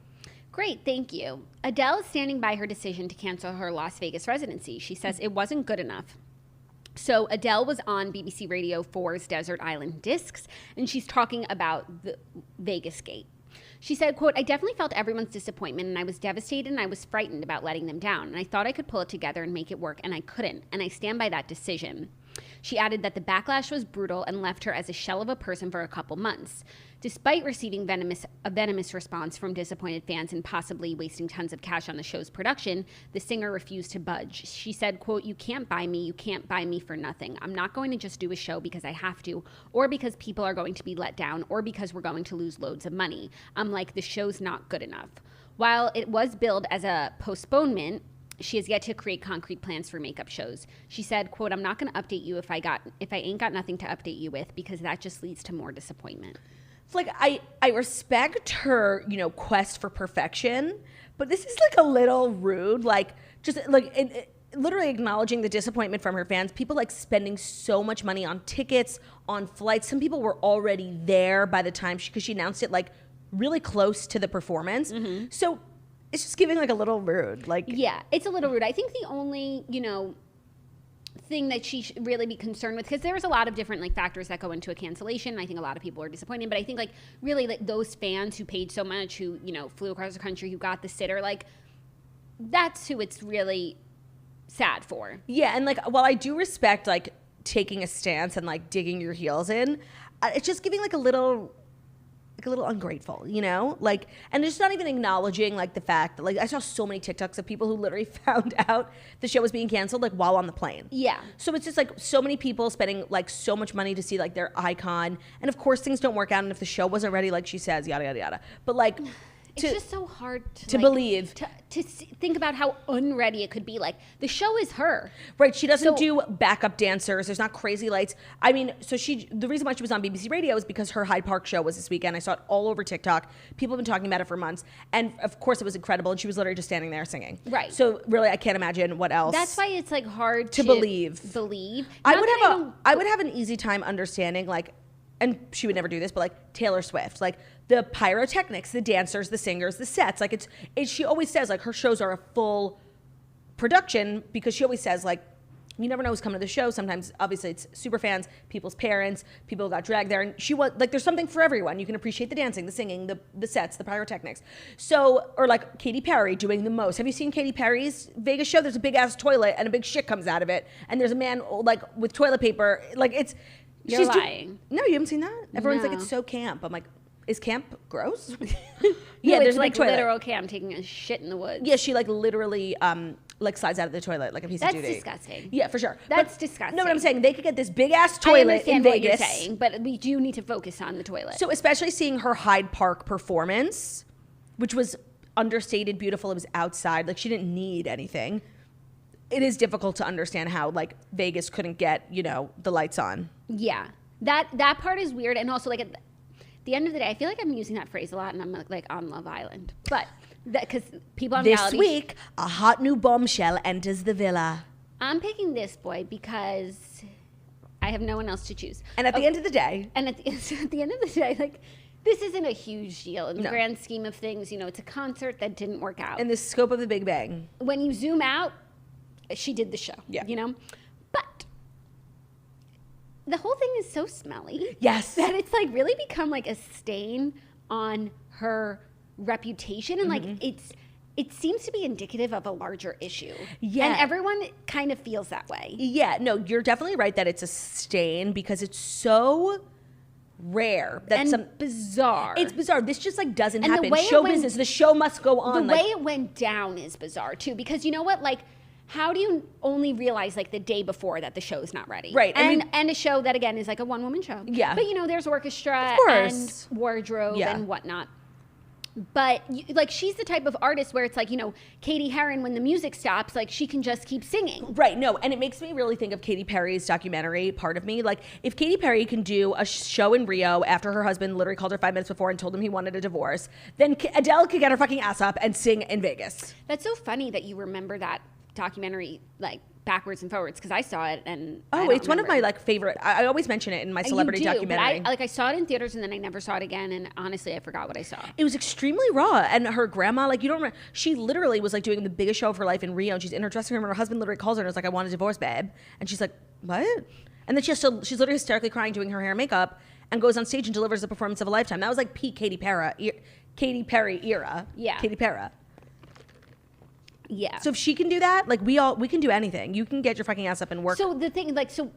Great, thank you. Adele is standing by her decision to cancel her Las Vegas residency. She says it wasn't good enough. So Adele was on BBC Radio 4's Desert Island Discs, and she's talking about the Vegas gate. She said, quote, "I definitely felt everyone's disappointment, and I was devastated, and I was frightened about letting them down. And I thought I could pull it together and make it work, and I couldn't. And I stand by that decision." She added that the backlash was brutal and left her as a shell of a person for a couple months. Despite receiving a venomous response from disappointed fans and possibly wasting tons of cash on the show's production, the singer refused to budge. She said, quote, "You can't buy me. You can't buy me for nothing. I'm not going to just do a show because I have to, or because people are going to be let down, or because we're going to lose loads of money. I'm like, the show's not good enough." While it was billed as a postponement, she has yet to create concrete plans for makeup shows. She said, quote, "I'm not going to update you if I ain't got nothing to update you with, because that just leads to more disappointment." It's like, I respect her, you know, quest for perfection, but this is like a little rude. Like, just like literally acknowledging the disappointment from her fans. People like spending so much money on tickets, on flights. Some people were already there by the time because she announced it like really close to the performance. Mm-hmm. So it's just giving like a little rude. Like, yeah, it's a little rude. I think the only, you know, thing that she should really be concerned with, because there's a lot of different like factors that go into a cancellation. I think a lot of people are disappointed, but I think like really like those fans who paid so much, who, you know, flew across the country, who got the sitter, like that's who it's really sad for. Yeah, and like while I do respect like taking a stance and like digging your heels in, it's just giving like a little ungrateful, you know? Like, and just not even acknowledging like the fact that like I saw so many TikToks of people who literally found out the show was being canceled like while on the plane. Yeah. So it's just like so many people spending like so much money to see like their icon, and of course things don't work out, and if the show wasn't ready, like she says, yada yada yada. But like it's just so hard to like, believe. To think about how unready it could be. Like, the show is her. Right. She doesn't do backup dancers. There's not crazy lights. I mean, so the reason why she was on BBC Radio is because her Hyde Park show was this weekend. I saw it all over TikTok. People have been talking about it for months. And, of course, it was incredible. And she was literally just standing there singing. Right. So, really, I can't imagine what else. That's why it's, like, hard to believe. I would have an easy time understanding, like, and she would never do this, but like Taylor Swift, like the pyrotechnics, the dancers, the singers, the sets, like she always says like her shows are a full production, because she always says like, you never know who's coming to the show. Sometimes obviously it's super fans, people's parents, people got dragged there, and she was like, there's something for everyone. You can appreciate the dancing, the singing, the sets, the pyrotechnics. So, or like Katy Perry doing the most. Have you seen Katy Perry's Vegas show? There's a big ass toilet and a big shit comes out of it, and there's a man like with toilet paper. Like You're lying. No, you haven't seen that? Everyone's like, it's so camp. I'm like, is camp gross? Yeah, there's like literal camp taking a shit in the woods. Yeah, she like literally like slides out of the toilet like a piece of duty. That's disgusting. Yeah, for sure. That's disgusting. No, but I'm saying they could get this big ass toilet in Vegas. What you're saying, but we do need to focus on the toilet. So especially seeing her Hyde Park performance, which was understated, beautiful. It was outside. Like she didn't need anything. It is difficult to understand how like Vegas couldn't get, you know, the lights on. Yeah, that part is weird, and also like at the end of the day, I feel like I'm using that phrase a lot, and I'm like on Love Island, but because people on reality. This week, a hot new bombshell enters the villa. I'm picking this boy because I have no one else to choose. And at the end of the day, at the end of the day, like this isn't a huge deal in the grand scheme of things. You know, it's a concert that didn't work out. In the scope of the Big Bang, when you zoom out, she did the show. Yeah, you know, but the whole thing is so smelly. Yes. That it's like really become like a stain on her reputation, and like it seems to be indicative of a larger issue. Yeah. And everyone kind of feels that way. Yeah, no, you're definitely right that it's a stain, because it's so rare. Bizarre. It's bizarre. This just like doesn't happen. Show business. The show must go on. The way it went down is bizarre too, because you know what? Like, how do you only realize like the day before that the show's not ready? Right. And a show that again is like a one-woman show. Yeah. But you know, there's orchestra and wardrobe and whatnot. But like, she's the type of artist where it's like, you know, Katie Heron, when the music stops, like she can just keep singing. Right. No. And it makes me really think of Katy Perry's documentary, Part of Me. Like, if Katy Perry can do a show in Rio after her husband literally called her 5 minutes before and told him he wanted a divorce, then Adele could get her fucking ass up and sing in Vegas. That's so funny that you remember that documentary like backwards and forwards, because I saw it and it's one of my like favorite. I always mention it in my celebrity documentary. But I saw it in theaters and then I never saw it again, and honestly I forgot what I saw. It was extremely raw, and her grandma, like, you don't remember, she literally was like doing the biggest show of her life in Rio, and she's in her dressing room and her husband literally calls her and is like, I want a divorce, babe. And she's like, what? And then she's literally hysterically crying, doing her hair and makeup, and goes on stage and delivers the performance of a lifetime. That was like peak Katy Perry era. Yeah. Katy Perry. Yeah. So if she can do that, like we can do anything. You can get your fucking ass up and work. So the thing, like, to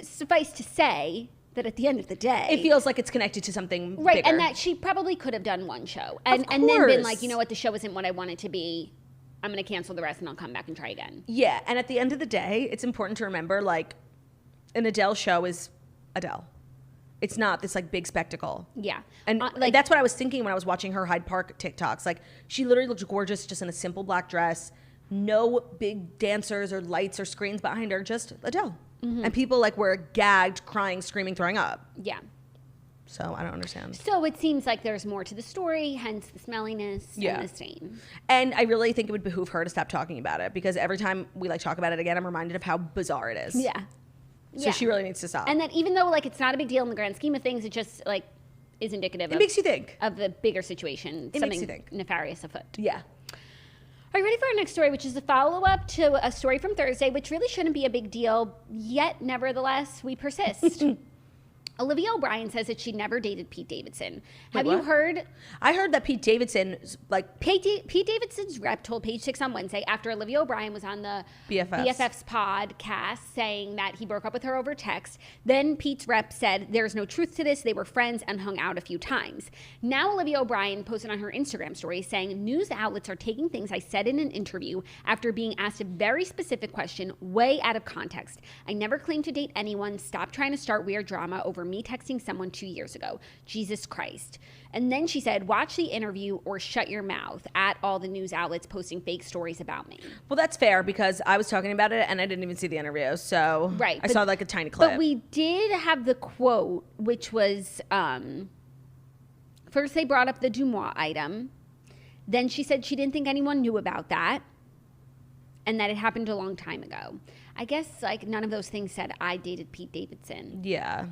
suffice to say that at the end of the day, it feels like it's connected to something right, bigger. And that she probably could have done one show and then been like, you know what, the show isn't what I want it to be. I'm going to cancel the rest and I'll come back and try again. Yeah, and at the end of the day, it's important to remember, like, an Adele show is Adele. It's not this like big spectacle. Yeah. And like, that's what I was thinking when I was watching her Hyde Park TikToks. Like, she literally looked gorgeous just in a simple black dress. No big dancers or lights or screens behind her, just Adele. Mm-hmm. And people like were gagged, crying, screaming, throwing up. Yeah. So I don't understand. So it seems like there's more to the story, hence the smelliness and the stain. And I really think it would behoove her to stop talking about it, because every time we like talk about it again, I'm reminded of how bizarre it is. Yeah. So she really needs to stop. And that even though like it's not a big deal in the grand scheme of things, it just like is indicative. It makes you think of the bigger situation. It makes you think. Nefarious afoot. Yeah. Are you ready for our next story, which is a follow-up to a story from Thursday, which really shouldn't be a big deal, yet nevertheless we persist. Olivia O'Brien says that she never dated Pete Davidson. Have you heard? I heard that Pete Davidson, like... Pete Davidson's rep told Page Six on Wednesday, after Olivia O'Brien was on the BFF's podcast, saying that he broke up with her over text. Then Pete's rep said, there's no truth to this. They were friends and hung out a few times. Now Olivia O'Brien posted on her Instagram story saying, news outlets are taking things I said in an interview after being asked a very specific question way out of context. I never claimed to date anyone. Stop trying to start weird drama over me texting someone 2 years ago. Jesus Christ. And then she said, watch the interview or shut your mouth at all the news outlets posting fake stories about me. Well, that's fair, because I was talking about it and I didn't even see the interview. So I saw like a tiny clip. But we did have the quote, which was, first they brought up the Dumois item. Then she said she didn't think anyone knew about that and that it happened a long time ago. I guess like none of those things said I dated Pete Davidson. Yeah.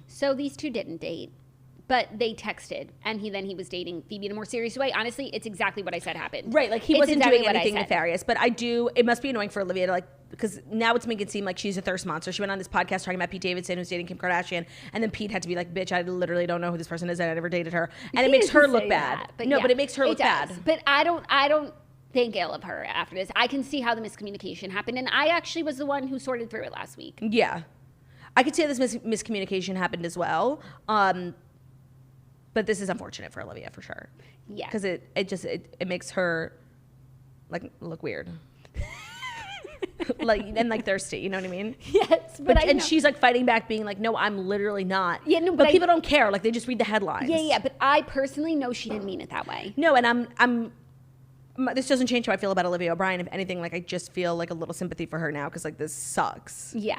So these two didn't date, but they texted, and he was dating Phoebe in a more serious way. Honestly, it's exactly what I said happened. Right, like he wasn't doing anything nefarious, but it must be annoying for Olivia to like, because now it's making it seem like she's a thirst monster. She went on this podcast talking about Pete Davidson, who's dating Kim Kardashian, and then Pete had to be like, bitch, I literally don't know who this person is, and I never dated her. And it makes her look bad. But it makes her look bad. But I don't think ill of her after this. I can see how the miscommunication happened, and I actually was the one who sorted through it last week. Yeah. I could say this miscommunication happened as well. But this is unfortunate for Olivia for sure. Yeah. Because it makes her like look weird. like thirsty, you know what I mean? Yes. And she's like fighting back, being like, no, I'm literally not. Yeah, no, but people don't care. Like, they just read the headlines. Yeah, but I personally know she didn't mean it that way. No, and I'm this doesn't change how I feel about Olivia O'Brien. If anything, like, I just feel like a little sympathy for her now, because like this sucks. Yeah.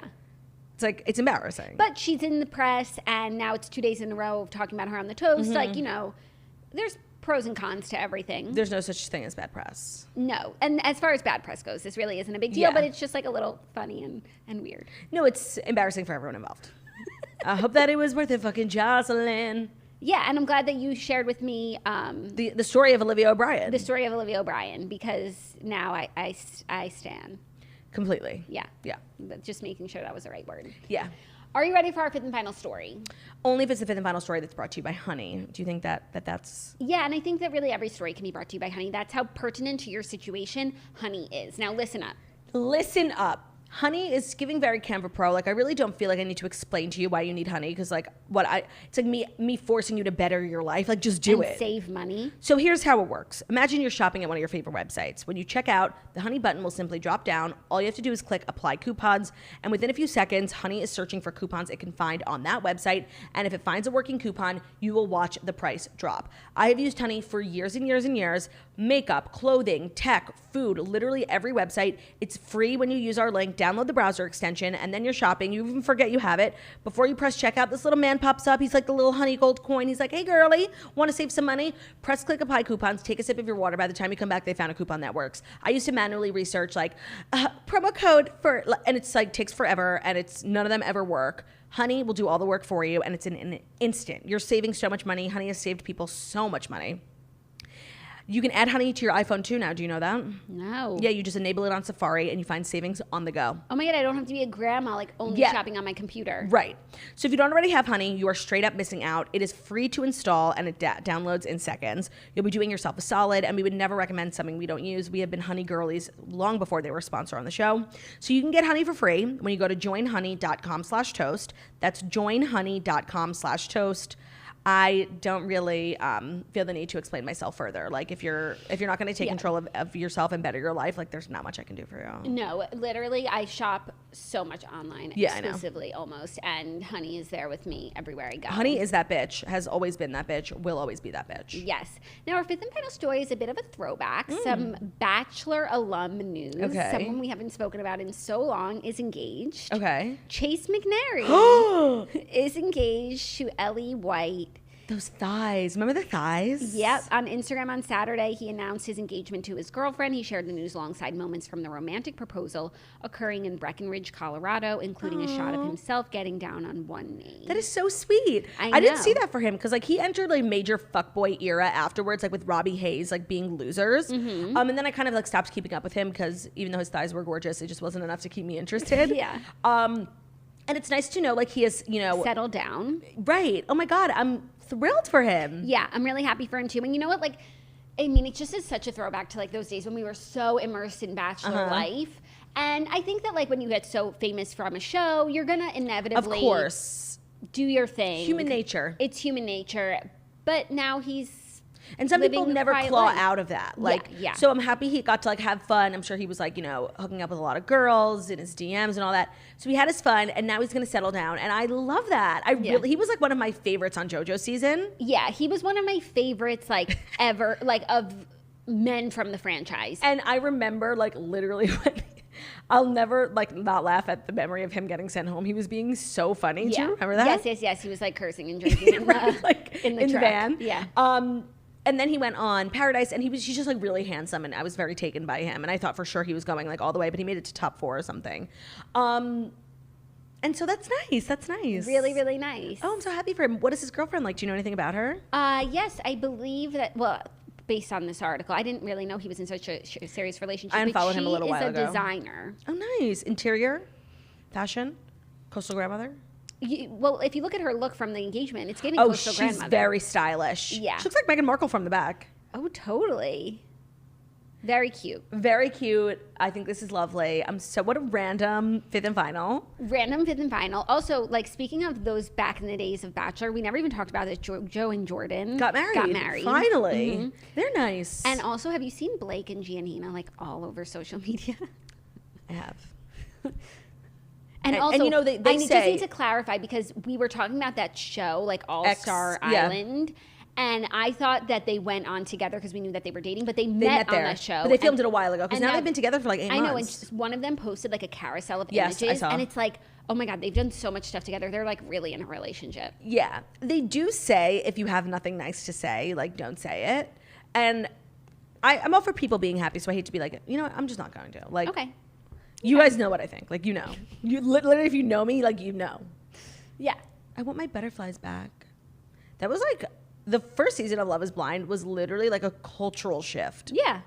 It's like, it's embarrassing. But she's in the press, and now it's 2 days in a row of talking about her on the toast. Mm-hmm. Like, you know, there's pros and cons to everything. There's no such thing as bad press. No. And as far as bad press goes, this really isn't a big deal, but it's just like a little funny and weird. No, it's embarrassing for everyone involved. I hope that it was worth it, fucking Jocelyn. Yeah, and I'm glad that you shared with me the story of Olivia O'Brien. The story of Olivia O'Brien, because now I stand. Completely. Yeah. Yeah. But just making sure that was the right word. Yeah. Are you ready for our fifth and final story? Only if it's the fifth and final story that's brought to you by Honey. Do you think that's... Yeah, and I think that really every story can be brought to you by Honey. That's how pertinent to your situation Honey is. Now listen up. Listen up. Honey is giving very Canva Pro. Like, I really don't feel like I need to explain to you why you need honey, because like it's like me forcing you to better your life. Like, just do it. Save money. So here's how it works. Imagine you're shopping at one of your favorite websites. When you check out, the Honey button will simply drop down. All you have to do is click Apply Coupons, and within a few seconds, Honey is searching for coupons it can find on that website, and if it finds a working coupon, you will watch the price drop. I have used Honey for years and years and years. Makeup, clothing, tech, food, literally every website. It's free when you use our link. Download the browser extension, and then you're shopping. You even forget you have it. Before you press checkout, this little man pops up. He's like the little Honey gold coin. He's like, hey, girly, want to save some money? Press click Apply Coupons. Take a sip of your water. By the time you come back, they found a coupon that works. I used to manually research like promo code for, and it's like takes forever, and it's none of them ever work. Honey will do all the work for you, and it's in an instant. You're saving so much money. Honey has saved people so much money. You can add Honey to your iPhone too now. Do you know that? No. Yeah, you just enable it on Safari and you find savings on the go. Oh my God, I don't have to be a grandma like only shopping on my computer. Right. So if you don't already have Honey, you are straight up missing out. It is free to install and it downloads in seconds. You'll be doing yourself a solid, and we would never recommend something we don't use. We have been Honey girlies long before they were a sponsor on the show. So you can get Honey for free when you go to joinhoney.com/toast. That's joinhoney.com/toast. I don't really feel the need to explain myself further. Like, if you're not going to take control of yourself and better your life, like, there's not much I can do for you. No, literally, I shop so much online, exclusively almost, and Honey is there with me everywhere I go. Honey is that bitch, has always been that bitch, will always be that bitch. Yes. Now, our fifth and final story is a bit of a throwback. Some Bachelor alum news. Okay. Someone we haven't spoken about in so long is engaged. Okay. Chase McNary is engaged to Ellie White. Those thighs. Remember the thighs? Yep. On Instagram on Saturday, he announced his engagement to his girlfriend. He shared the news alongside moments from the romantic proposal occurring in Breckenridge, Colorado, including a shot of himself getting down on one knee. That is so sweet. I didn't see that for him because, like, he entered like major fuckboy era afterwards, like with Robbie Hayes, like being losers. And then I kind of like stopped keeping up with him because even though his thighs were gorgeous, it just wasn't enough to keep me interested. Yeah. And it's nice to know, like, he has, settled down. Right. Oh my God. I'm thrilled for him. Yeah, I'm really happy for him too. And you know what? Like, I mean, it just is such a throwback to like those days when we were so immersed in Bachelor life. And I think that like when you get so famous from a show, you're gonna inevitably, of course, do your thing. Human nature. It's human nature. But now he's and some people never claw out of that. Like, so I'm happy he got to like have fun. I'm sure he was like, hooking up with a lot of girls in his DMs and all that. So he had his fun, and now he's going to settle down. And I love that. He was like one of my favorites on JoJo's season. Yeah, he was one of my favorites like ever, like of men from the franchise. And I remember like literally when I'll never like not laugh at the memory of him getting sent home. He was being so funny. Do you remember that? Yes. He was like cursing and drinking in the truck. Van. Yeah. And then he went on Paradise, and he's just like really handsome, and I was very taken by him. And I thought for sure he was going like all the way, but he made it to top 4 or something. And so that's nice. That's nice. Really, really nice. Oh, I'm so happy for him. What is his girlfriend like? Do you know anything about her? Yes, I believe that. Well, based on this article, I didn't really know he was in such a serious relationship. I unfollowed him a little while ago. She's a designer. Oh, nice. Interior, fashion, coastal grandmother. Well, if you look at her look from the engagement, it's giving coastal grandmother. She's very stylish. Yeah. She looks like Meghan Markle from the back. Oh, totally. Very cute. Very cute. I think this is lovely. What a random fifth and final. Random fifth and final. Also, like, speaking of those back in the days of Bachelor, we never even talked about it. Joe and Jordan got married. Finally. They're nice. And also, have you seen Blake and Giannina, like, all over social media? I have. And also, they just need to clarify, because we were talking about that show, like All-Star Island, and I thought that they went on together because we knew that they were dating, but they met on that show. But they filmed it a while ago, because now they've been together for like 8 months. I know, and one of them posted like a carousel of images, I saw. And it's like, oh my God, they've done so much stuff together. They're like really in a relationship. Yeah. They do say if you have nothing nice to say, like, don't say it. And I'm all for people being happy, so I hate to be like, I'm just not going to. Like, okay. You guys know what I think. Like, you literally, if you know me, like, Yeah. I want my butterflies back. That was like, the first season of Love is Blind was literally like a cultural shift. Yeah.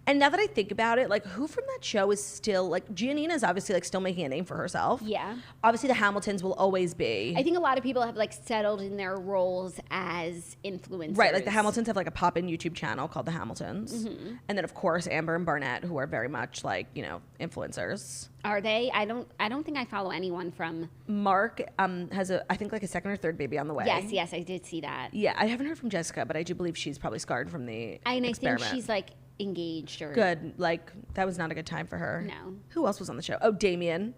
And now that I think about it, like, who from that show is still, like, Giannina's obviously, like, still making a name for herself. Yeah. Obviously, the Hamiltons will always be. I think a lot of people have, like, settled in their roles as influencers. Right, like, the Hamiltons have, like, a pop-in YouTube channel called The Hamiltons. Mm-hmm. And then, of course, Amber and Barnett, who are very much, like, you know, influencers. Are they? I don't think I follow anyone from... Mark has, I think, like, a second or third baby on the way. Yes, I did see that. Yeah, I haven't heard from Jessica, but I do believe she's probably scarred from the experiment. I think she's, like... engaged or good. Like, that was not a good time for her. No. Who else was on the show? Oh, Damien.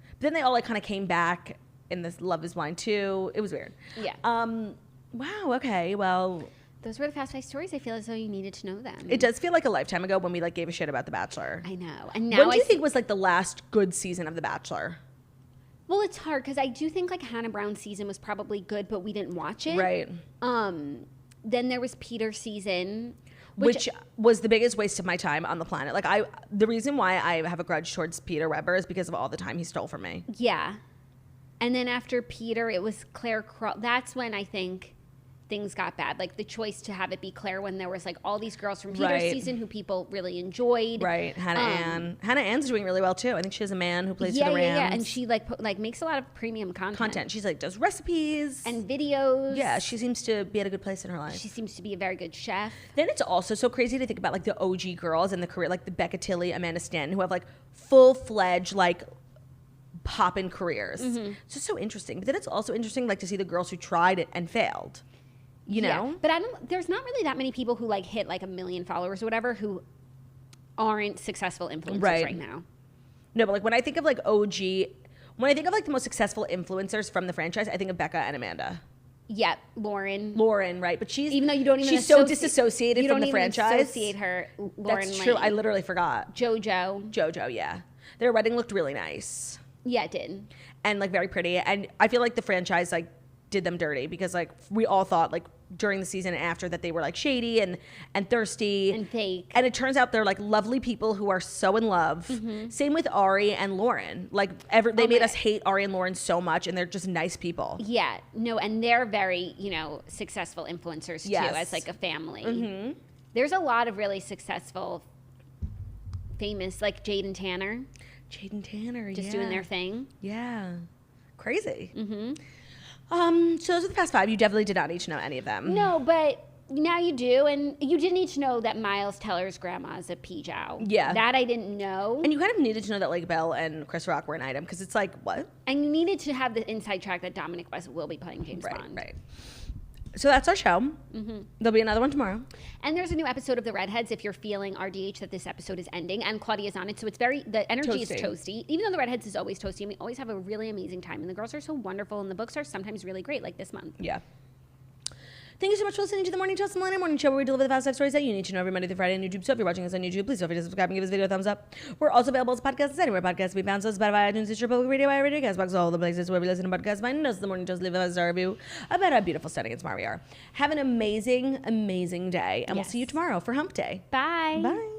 But then they all, like, kind of came back in this Love is Blind 2. It was weird. Yeah. Wow, okay, well, those were the Fast 5 stories. I feel as though you needed to know them. It does feel like a lifetime ago when we, like, gave a shit about The Bachelor. I know. And now when do you think was, like, the last good season of The Bachelor? Well, it's hard because I do think, like, Hannah Brown's season was probably good, but we didn't watch it. Right. Then there was Peter's season, which was the biggest waste of my time on the planet. Like, the reason why I have a grudge towards Peter Weber is because of all the time he stole from me. Yeah. And then after Peter, it was Claire Crawl. That's when I think things got bad. Like, the choice to have it be Claire when there was, like, all these girls from Peter's season who people really enjoyed. Right. Hannah Ann. Hannah Ann's doing really well, too. I think she has a man who plays for the Rams. Yeah. And she, like, makes a lot of premium content. She's, like, does recipes. And videos. Yeah, she seems to be at a good place in her life. She seems to be a very good chef. Then it's also so crazy to think about, like, the OG girls and the career, like, the Becca Tilley, Amanda Stanton, who have, like, full-fledged, like, poppin' careers. Mm-hmm. It's just so interesting. But then it's also interesting, like, to see the girls who tried it and failed. You know? But there's not really that many people who, like, hit, like, 1 million followers or whatever who aren't successful influencers right now. No, but, like, when I think of, like, when I think of, like, the most successful influencers from the franchise, I think of Becca and Amanda. Yeah, Lauren, right? But even though you don't even she's so disassociated from the franchise. You don't even associate her. Lauren That's true. I literally forgot. JoJo, yeah. Their wedding looked really nice. Yeah, it did. And, like, very pretty. And I feel like the franchise, like, did them dirty because, like, we all thought, like, during the season and after that they were, like, shady and thirsty and fake, and it turns out they're, like, lovely people who are so in love. Mm-hmm. Same with Ari and Lauren. Like, they made us hate Ari and Lauren so much, and they're just nice people. Yeah, no, and they're very, you know, successful influencers too, as, like, a family. Mm-hmm. There's a lot of really successful famous, like, Jade and Tanner just doing their thing. Yeah, crazy. Mm-hmm. So those are the past 5. You definitely did not need to know any of them. No, but now you do, and you did need to know that Miles Teller's grandma's a Pijow. Yeah. That I didn't know. And you kind of needed to know that, like, Belle and Chris Rock were an item, because it's like, what? And you needed to have the inside track that Dominic West will be playing James Bond. Right. So that's our show. Mm-hmm. There'll be another one tomorrow. And there's a new episode of The Redheads if you're feeling RDH that this episode is ending. And Claudia's on it. So it's the energy is toasty. Even though The Redheads is always toasty, and we always have a really amazing time. And the girls are so wonderful. And the books are sometimes really great, like this month. Yeah. Thank you so much for listening to the Morning Toast, the Millennium Morning Show, where we deliver the fast 5 stories that you need to know every Monday through Friday on YouTube. So if you're watching us on YouTube, please feel free to subscribe and give this video a thumbs up. We're also available as podcasts anywhere podcasts can be found. So Spotify, iTunes, Stitcher, Public Radio, iRadio, CastBox, all the places where we listen to podcasts. Find us, The Morning Toast, leave a 5-star review about how beautiful, stunning, and smart we are. Have an amazing, amazing day, and we'll see you tomorrow for Hump Day. Bye. Bye.